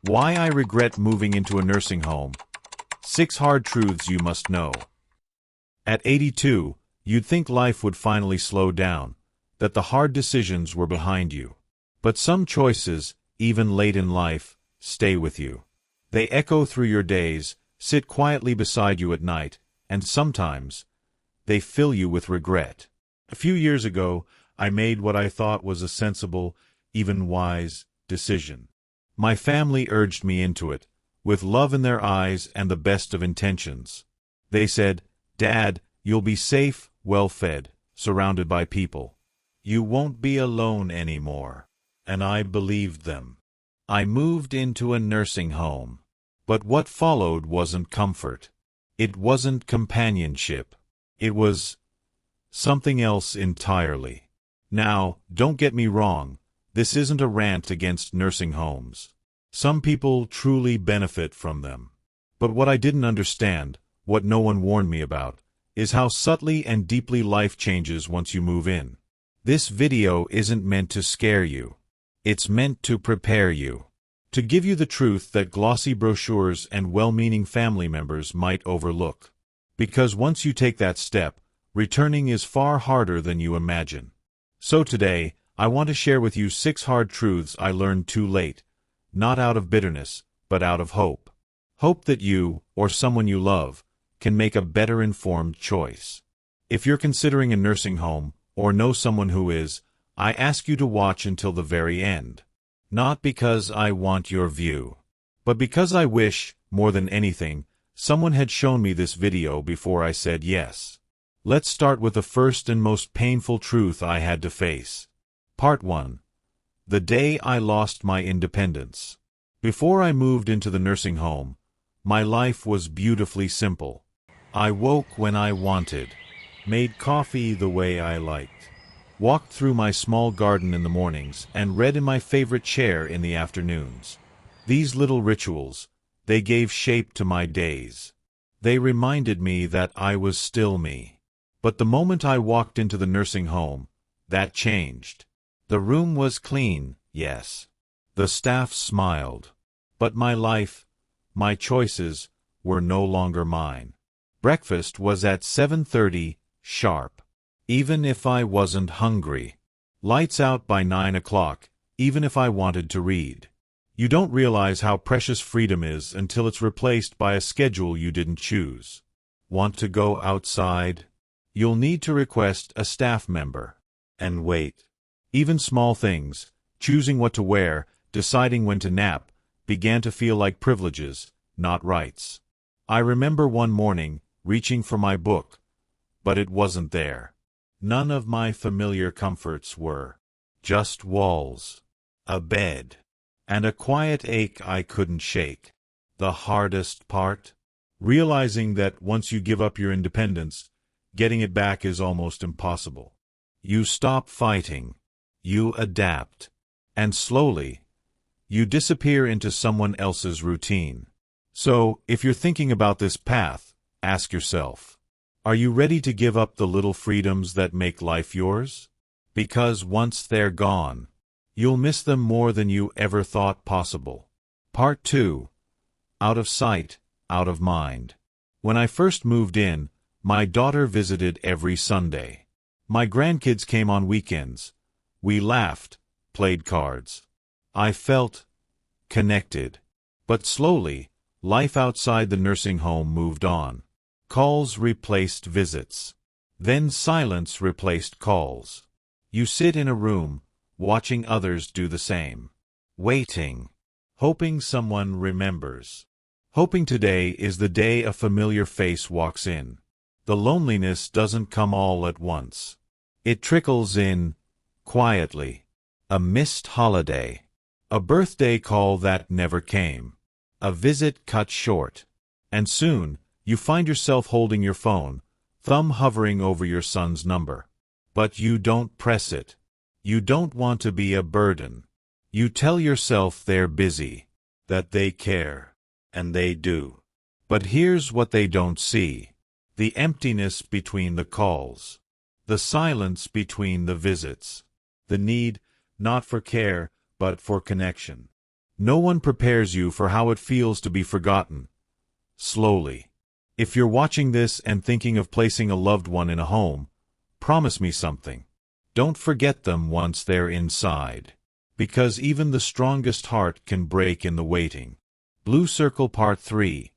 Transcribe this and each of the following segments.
Why I regret moving into a nursing home. 6 hard truths you must know. At 82, you'd think life would finally slow down, that the hard decisions were behind you. But some choices, even late in life, stay with you. They echo through your days, sit quietly beside you at night, and sometimes, they fill you with regret. A few years ago, I made what I thought was a sensible, even wise, decision. My family urged me into it, with love in their eyes and the best of intentions. They said, "Dad, you'll be safe, well-fed, surrounded by people. You won't be alone anymore." And I believed them. I moved into a nursing home. But what followed wasn't comfort. It wasn't companionship. It was something else entirely. Now, don't get me wrong, this isn't a rant against nursing homes. Some people truly benefit from them. But what I didn't understand, what no one warned me about, is how subtly and deeply life changes once you move in. This video isn't meant to scare you. It's meant to prepare you. To give you the truth that glossy brochures and well-meaning family members might overlook. Because once you take that step, returning is far harder than you imagine. So today, I want to share with you 6 hard truths I learned too late, not out of bitterness, but out of hope. Hope that you, or someone you love, can make a better informed choice. If you're considering a nursing home, or know someone who is, I ask you to watch until the very end. Not because I want your view, but because I wish, more than anything, someone had shown me this video before I said yes. Let's start with the first and most painful truth I had to face. Part 1. The day I lost my independence. Before I moved into the nursing home, my life was beautifully simple. I woke when I wanted, made coffee the way I liked, walked through my small garden in the mornings, and read in my favorite chair in the afternoons. These little rituals, they gave shape to my days. They reminded me that I was still me. But the moment I walked into the nursing home, that changed. The room was clean, yes. The staff smiled. But my life, my choices, were no longer mine. Breakfast was at 7:30, sharp. Even if I wasn't hungry. Lights out by 9 o'clock, even if I wanted to read. You don't realize how precious freedom is until it's replaced by a schedule you didn't choose. Want to go outside? You'll need to request a staff member. And wait. Even small things, choosing what to wear, deciding when to nap, began to feel like privileges, not rights. I remember one morning, reaching for my book, but it wasn't there. None of my familiar comforts were. Just walls, a bed, and a quiet ache I couldn't shake. The hardest part? Realizing that once you give up your independence, getting it back is almost impossible. You stop fighting. You adapt. And slowly, you disappear into someone else's routine. So, if you're thinking about this path, ask yourself, are you ready to give up the little freedoms that make life yours? Because once they're gone, you'll miss them more than you ever thought possible. Part 2. Out of sight, out of mind. When I first moved in, my daughter visited every Sunday. My grandkids came on weekends. We laughed, played cards. I felt connected. But slowly, life outside the nursing home moved on. Calls replaced visits. Then silence replaced calls. You sit in a room, watching others do the same. Waiting. Hoping someone remembers. Hoping today is the day a familiar face walks in. The loneliness doesn't come all at once. It trickles in, quietly. A missed holiday. A birthday call that never came. A visit cut short. And soon, you find yourself holding your phone, thumb hovering over your son's number. But you don't press it. You don't want to be a burden. You tell yourself they're busy, that they care, and they do. But here's what they don't see. The emptiness between the calls. The silence between the visits. The need, not for care, but for connection. No one prepares you for how it feels to be forgotten. Slowly. If you're watching this and thinking of placing a loved one in a home, promise me something. Don't forget them once they're inside. Because even the strongest heart can break in the waiting. Blue Circle Part 3.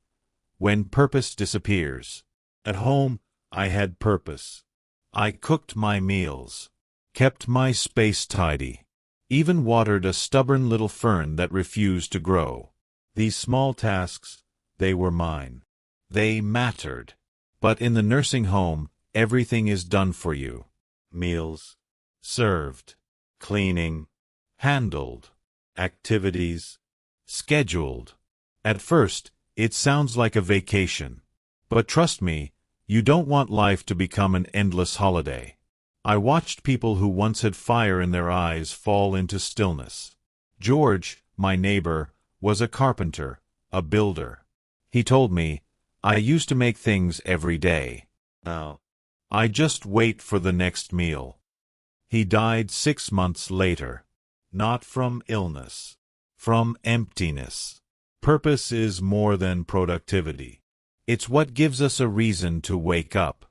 When Purpose Disappears. At home, I had purpose. I cooked my meals, kept my space tidy, even watered a stubborn little fern that refused to grow. These small tasks, they were mine. They mattered. But in the nursing home, everything is done for you. Meals, served, cleaning, handled, activities, scheduled. At first, it sounds like a vacation. But trust me, you don't want life to become an endless holiday. I watched people who once had fire in their eyes fall into stillness. George, my neighbor, was a carpenter, a builder. He told me, I used to make things every day. Now, I just wait for the next meal. He died 6 months later. Not from illness. From emptiness. Purpose is more than productivity. It's what gives us a reason to wake up.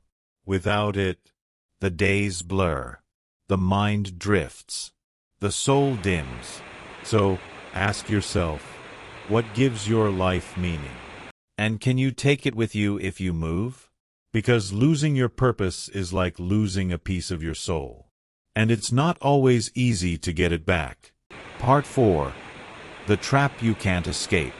Without it, the days blur. The mind drifts. The soul dims. So, ask yourself, what gives your life meaning? And can you take it with you if you move? Because losing your purpose is like losing a piece of your soul. And it's not always easy to get it back. Part 4. The Trap You Can't Escape.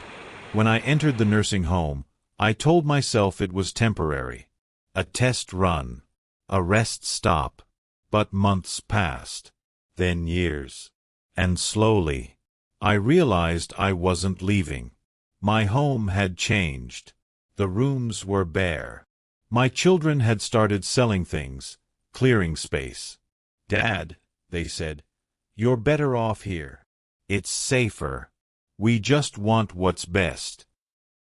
When I entered the nursing home, I told myself it was temporary. A test run. A rest stop. But months passed. Then years. And slowly, I realized I wasn't leaving. My home had changed. The rooms were bare. My children had started selling things, clearing space. Dad, they said, you're better off here. It's safer. We just want what's best.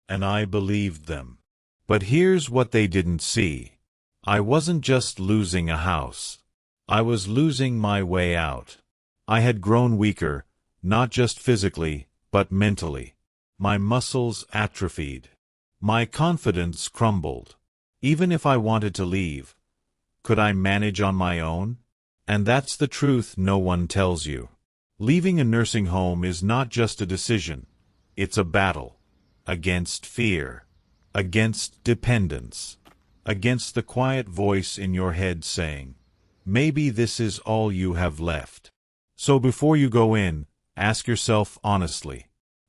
And I believed them. But here's what they didn't see. I wasn't just losing a house. I was losing my way out. I had grown weaker, not just physically, but mentally. My muscles atrophied. My confidence crumbled. Even if I wanted to leave, could I manage on my own? And that's the truth no one tells you. Leaving a nursing home is not just a decision. It's a battle. Against fear. Against dependence. Against the quiet voice in your head saying, maybe this is all you have left. So before you go in, ask yourself honestly,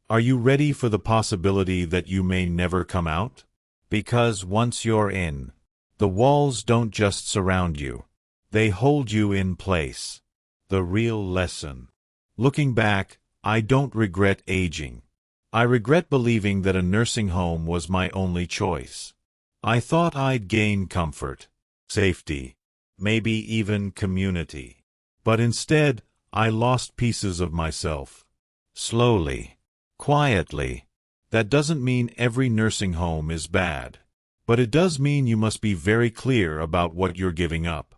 are you ready for the possibility that you may never come out? Because once you're in, the walls don't just surround you. They hold you in place. The real lesson. Looking back, I don't regret aging. I regret believing that a nursing home was my only choice. I thought I'd gain comfort, safety, maybe even community. But instead, I lost pieces of myself. Slowly, quietly. That doesn't mean every nursing home is bad. But it does mean you must be very clear about what you're giving up.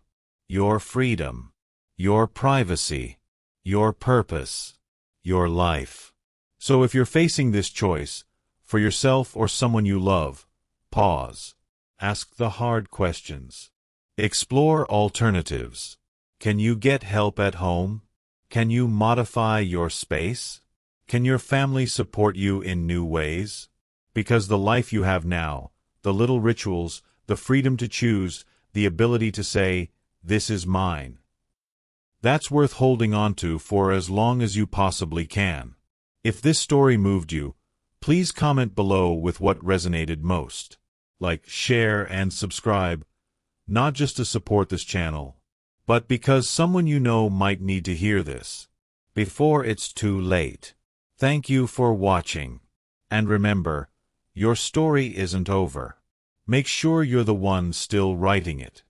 Your freedom, your privacy, your purpose, your life. So if you're facing this choice, for yourself or someone you love, pause. Ask the hard questions. Explore alternatives. Can you get help at home? Can you modify your space? Can your family support you in new ways? Because the life you have now, the little rituals, the freedom to choose, the ability to say, this is mine. That's worth holding on to for as long as you possibly can. If this story moved you, please comment below with what resonated most. Like, share, and subscribe, not just to support this channel, but because someone you know might need to hear this. Before it's too late. Thank you for watching. And remember, your story isn't over. Make sure you're the one still writing it.